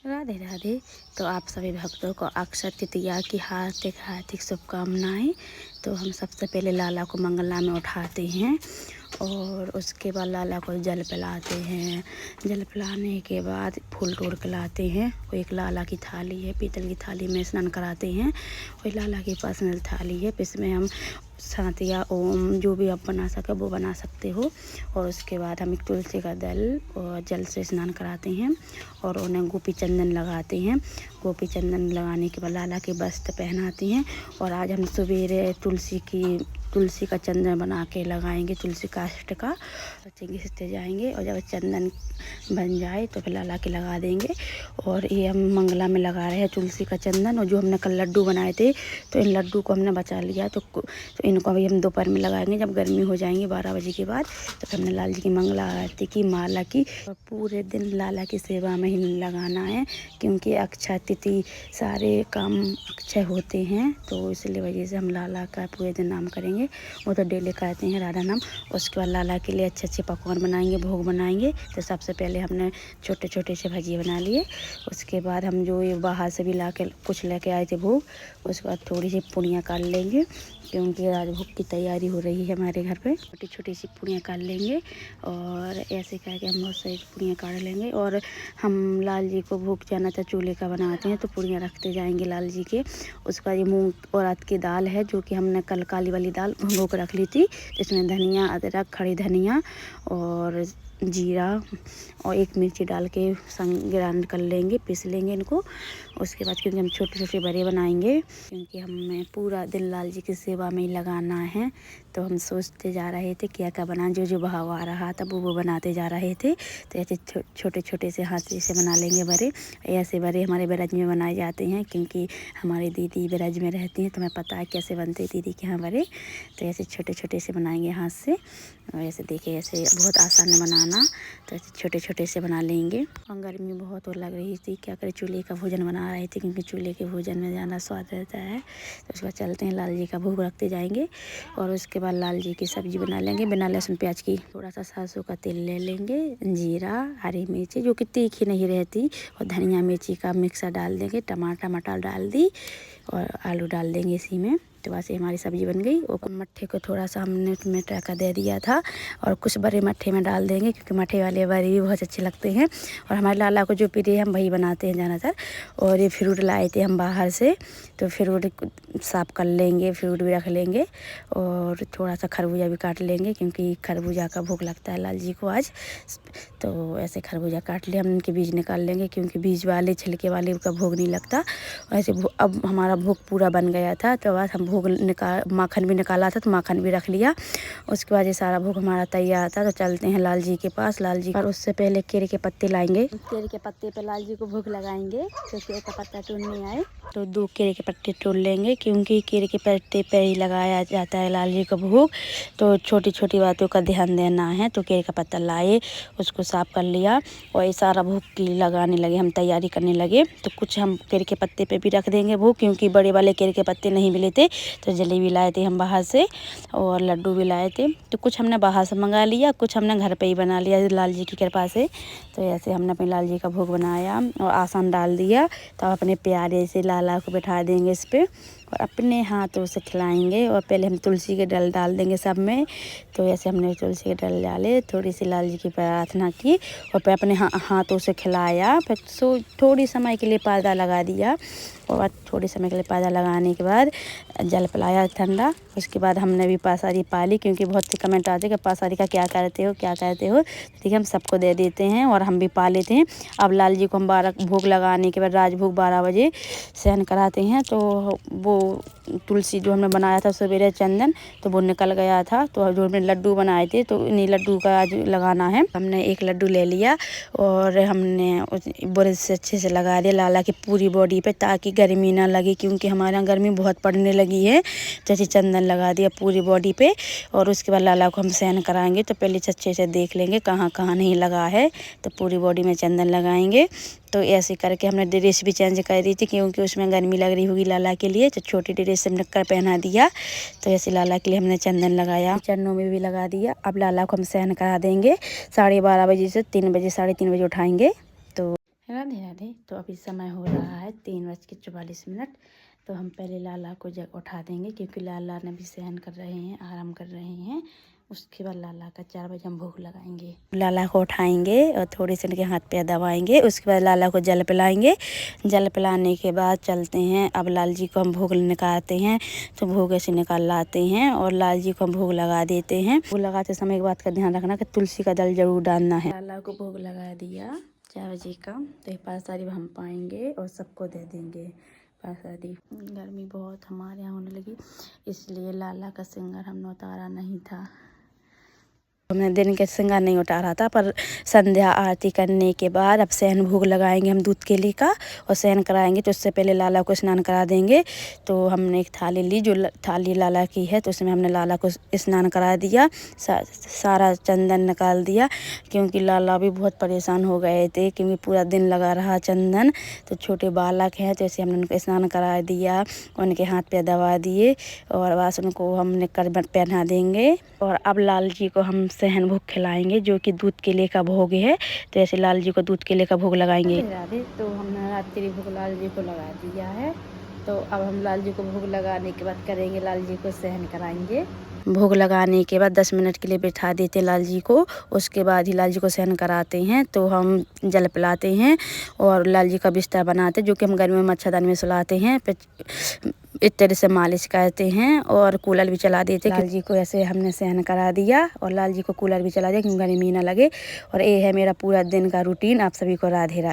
राधे राधे। तो आप सभी भक्तों को अक्षय तृतीया की हार्दिक हार्दिक शुभकामनाएं। तो हम सबसे पहले लाला को मंगला में उठाते हैं और उसके बाद लाला को जल पिलाते हैं। जल पिलाने के बाद फूल तोड़ के लाते हैं। वो एक लाला की थाली है, पीतल की थाली में स्नान कराते हैं। वही लाला की पर्सनल थाली है, इसमें हम सातिया ओम जो भी आप बना सके वो बना सकते हो। और उसके बाद हम एक तुलसी का दल और जल से स्नान कराते हैं और उन्हें गोपी चंदन लगाते हैं। गोपी चंदन लगाने के बाद लाला के वस्त्र पहनाते हैं। और आज हम सवेरे तुलसी का चंदन बना के लगाएंगे, तुलसी काष्ठ का खींचते जाएंगे और जब चंदन बन जाए तो फिर लाला के लगा देंगे। और ये हम मंगला में लगा रहे हैं तुलसी का चंदन। और जो हमने कल लड्डू बनाए थे तो इन लड्डू को हमने बचा लिया, तो इनको अभी हम दोपहर में लगाएंगे जब गर्मी हो जाएंगी 12 बजे के बाद। तो हमने लाल जी की मंगला आरती की, माला की और पूरे दिन लाला की सेवा में ही लगाना है, क्योंकि अक्षय तिथि सारे काम अक्षय होते हैं। तो इसलिए वजह से हम लाला का पूरे दिन नाम करेंगे। वो तो डेली कहते हैं राधा नाम। उसके बाद लाला के लिए अच्छे अच्छे पकवान बनाएंगे, भोग बनाएंगे। तो सबसे पहले हमने छोटे छोटे से भजिए बना लिए। उसके बाद हम जो ये बाहर से भी ला के कुछ लेके आए थे भोग, उसके बाद थोड़ी सी पूड़ियाँ काट लेंगे, क्योंकि राजभोग की तैयारी हो रही है हमारे घर पे। छोटी छोटी सी पूड़ियाँ काट लेंगे और ऐसे करके हम बहुत सारी पूड़ियाँ काट लेंगे। और हम लाल जी को भोग जाना था चूल्हे का बनाते हैं, तो पूड़ियाँ रखते जाएंगे लाल जी के। उसका ये मूंग और उड़द की दाल है, जो कि हमने कल काली वाली दाल भिगो कर रख ली थी। इसमें धनिया, अदरक, खड़ी धनिया और जीरा और एक मिर्ची डाल के संग ग्राइंड कर लेंगे, पीस लेंगे इनको। उसके बाद क्योंकि हम छोटे छोटे बड़े बनाएंगे, क्योंकि हमें पूरा दिन लाल जी की सेवा में ही लगाना है। तो हम सोचते जा रहे थे क्या क्या बना, जो जो भाव आ रहा था वो बनाते जा रहे थे। तो ऐसे छोटे छोटे से हाथ से बना लेंगे बड़े। ऐसे बड़े हमारे ब्रज में बनाए जाते हैं, क्योंकि हमारी दीदी ब्रज में रहती हैं, तो हमें पता है कैसे बनते हैं दीदी के यहाँ बड़े। तो ऐसे छोटे छोटे से बनाएंगे हाथ से। और ऐसे देखिए, ऐसे बहुत आसान है बनाना। तो ऐसे छोटे छोटे से बना लेंगे। और गर्मी बहुत और लग रही थी, क्या करें, चूल्हे का भोजन बना रहे थे, क्योंकि चूल्हे के भोजन में ज़्यादा स्वाद रहता है। तो उसके बाद चलते हैं, लाल जी का भोग रखते जाएंगे। और उसके बाद लाल जी की सब्जी बना लेंगे बिना लहसुन प्याज की। थोड़ा सा सरसों का तेल ले लेंगे, जीरा, हरी मिर्ची जो कि तीखी नहीं रहती, और धनिया मिर्ची का मिक्सर डाल देंगे, टमाटर मटर डाल दी और आलू डाल देंगे इसी में। तो बस ये हमारी सब्ज़ी बन गई। और मट्ठे को थोड़ा सा हमने टमाटर का दे दिया था और कुछ बड़े मट्ठे में डाल देंगे, क्योंकि मट्ठे वाले बड़े भी बहुत अच्छे लगते हैं। और हमारे लाला को जो प्रिय हम वही बनाते हैं ज़्यादातर। और ये फ्रूट लाए थे हम बाहर से, तो फ्रूट साफ़ कर लेंगे, फ्रूट भी रख लेंगे। और थोड़ा सा खरबूजा भी काट लेंगे, क्योंकि खरबूजा का भोग लगता है लाल जी को आज। तो ऐसे खरबूजा काट लिया, हम इनके बीज निकाल लेंगे, क्योंकि बीज वाले छिलके वाले का भोग नहीं लगता। ऐसे अब हमारा भोग पूरा बन गया था, तो बाद हम भोग माखन भी निकाला था, तो माखन भी रख लिया। उसके बाद ये सारा भोग हमारा तैयार था। तो चलते हैं लाल जी के पास। लाल जी, और उससे पहले केले के पत्ते लाएंगे। केले के पत्ते पे लाल जी को भोग लगाएंगे। तो केले का पत्ता तोड़ने आए तो 2 केले के पत्ते तोड़ लेंगे, क्योंकि केले के पत्ते पे ही लगाया जाता है लाल जी का भोग। तो छोटी छोटी बातों का ध्यान देना है। तो केले का पत्ता लाए, उसको साफ कर लिया और ये सारा भोग की लगाने लगे, हम तैयारी करने लगे। तो कुछ हम केले के पत्ते पे भी रख देंगे भोग, क्योंकि बड़े वाले केले के पत्ते नहीं मिले थे। तो जलेबी लाए थे हम बाहर से और लड्डू भी लाए थे। तो कुछ हमने बाहर से मंगा लिया, कुछ हमने घर पे ही बना लिया लाल जी की कृपा से। तो ऐसे हमने अपने लाल जी का भोग बनाया और आसान डाल दिया। तो अपने प्यारे से लाला को बैठा देंगे इस पर और अपने हाथों से खिलाएंगे। और पहले हम तुलसी के डल डाल देंगे सब में। तो ऐसे हमने तुलसी के डल डाले, थोड़ी सी लाल जी की प्रार्थना की और फिर अपने हाथों से खिलाया। फिर थोड़ी समय के लिए पर्दा लगा दिया और थोड़ी समय के लिए पर्दा लगाने के बाद जल पिलाया ठंडा। उसके बाद हमने भी पासारी पाली, क्योंकि बहुत से कमेंट आते हैं कि पासारी का क्या करते हो क्या करते हो। ठीक है, हम सबको दे देते हैं और हम भी पा लेते हैं। अब लाल जी को हम 12 भोग लगाने के बाद राजभोग 12 बजे सहन कराते हैं। तो वो तुलसी जो हमने बनाया था सवेरे चंदन, तो वो निकल गया था। तो जो हमने लड्डू बनाए थे, तो इन्हीं लड्डू का आज लगाना है। हमने एक लड्डू ले लिया और हमने उस ब्रश से अच्छे से लगा दिया लाला की पूरी बॉडी पे, ताकि गर्मी ना लगे, क्योंकि हमारे यहाँ गर्मी बहुत पड़ने लगी है। जैसे चंदन लगा दिया पूरी बॉडी पे। और उसके बाद लाला को हम सहन कराएंगे। तो पहले अच्छे से देख लेंगे कहाँ कहाँ नहीं लगा है, तो पूरी बॉडी में चंदन लगाएंगे। तो ऐसे करके हमने ड्रेस भी चेंज कर दी थी, क्योंकि उसमें गर्मी लग रही होगी लाला के लिए। तो छोटी ड्रेस हमने कर पहना दिया। तो ऐसे लाला के लिए हमने चंदन लगाया, चरणों में भी लगा दिया। अब लाला को हम सहन करा देंगे 12:30 बजे से 3 बजे, 3:30 बजे उठाएंगे। तो राधे राधे। तो अभी समय हो रहा है 3:44। तो हम पहले लाला को जग उठा देंगे, क्योंकि लाला ने भी सहन कर रहे हैं, आराम कर रहे हैं। उसके बाद लाला का 4 बजे हम भोग लगाएंगे। लाला को उठाएंगे और थोड़ी से इनके हाथ पैर दबाएंगे। उसके बाद लाला को जल पिलाएंगे। जल पिलाने के बाद चलते हैं। अब लाल जी को हम भोग निकालते हैं, तो भोग ऐसे निकाल लाते हैं और लाल जी को हम भोग लगा देते हैं। भोग लगाते समय एक बात का ध्यान रखना कि तुलसी का दल जरूर डालना है। लाला को भोग लगा दिया 4 बजे का, तो ये प्रसादी हम पाएंगे और सबको दे देंगे प्रसादी। गर्मी बहुत हमारे यहाँ होने लगी, इसलिए लाला का श्रृंगार हमने उतारा नहीं था। हमने दिन के श्रृंगार नहीं उतारा था, पर संध्या आरती करने के बाद अब शयन भोग लगाएंगे हम दूध केले का और शयन कराएंगे। तो उससे पहले लाला को स्नान करा देंगे। तो हमने एक थाली ली, जो थाली लाला की है, तो उसमें हमने लाला को स्नान करा दिया। सारा चंदन निकाल दिया, क्योंकि लाला भी बहुत परेशान हो गए थे, क्योंकि पूरा दिन लगा रहा चंदन। तो छोटे बालक हैं, तो ऐसे हमने उनको स्नान करा दिया, उनके हाथ पे दबा दिए और बस उनको हमने कर पहना देंगे। और अब लाल जी को हम सहन भोग खिलाएंगे, जो कि दूध केले का भोग है। तो ऐसे लाल जी को दूध केले का भोग लगाएंगे। राधे। तो हमने रात्रि भोग लाल जी को लगा दिया है। तो अब हम लाल जी को भोग लगाने के बाद करेंगे, लाल जी को सहन कराएंगे। भोग लगाने के बाद 10 मिनट के लिए बिठा देते लाल जी को। उसके बाद ही लाल जी को सहन कराते हैं। तो हम जल पिलाते हैं और लाल जी का बिस्तर बनाते, जो कि हम गर्मी में मच्छरदानी में सुलाते हैं। इस तरह से मालिश करते हैं और कूलर भी चला देते। लाल जी को ऐसे हमने सहन करा दिया और लाल जी को कूलर भी चला दिया, क्योंकि गर्मी ना लगे। और ये है मेरा पूरा दिन का रूटीन। आप सभी को राधे राधे।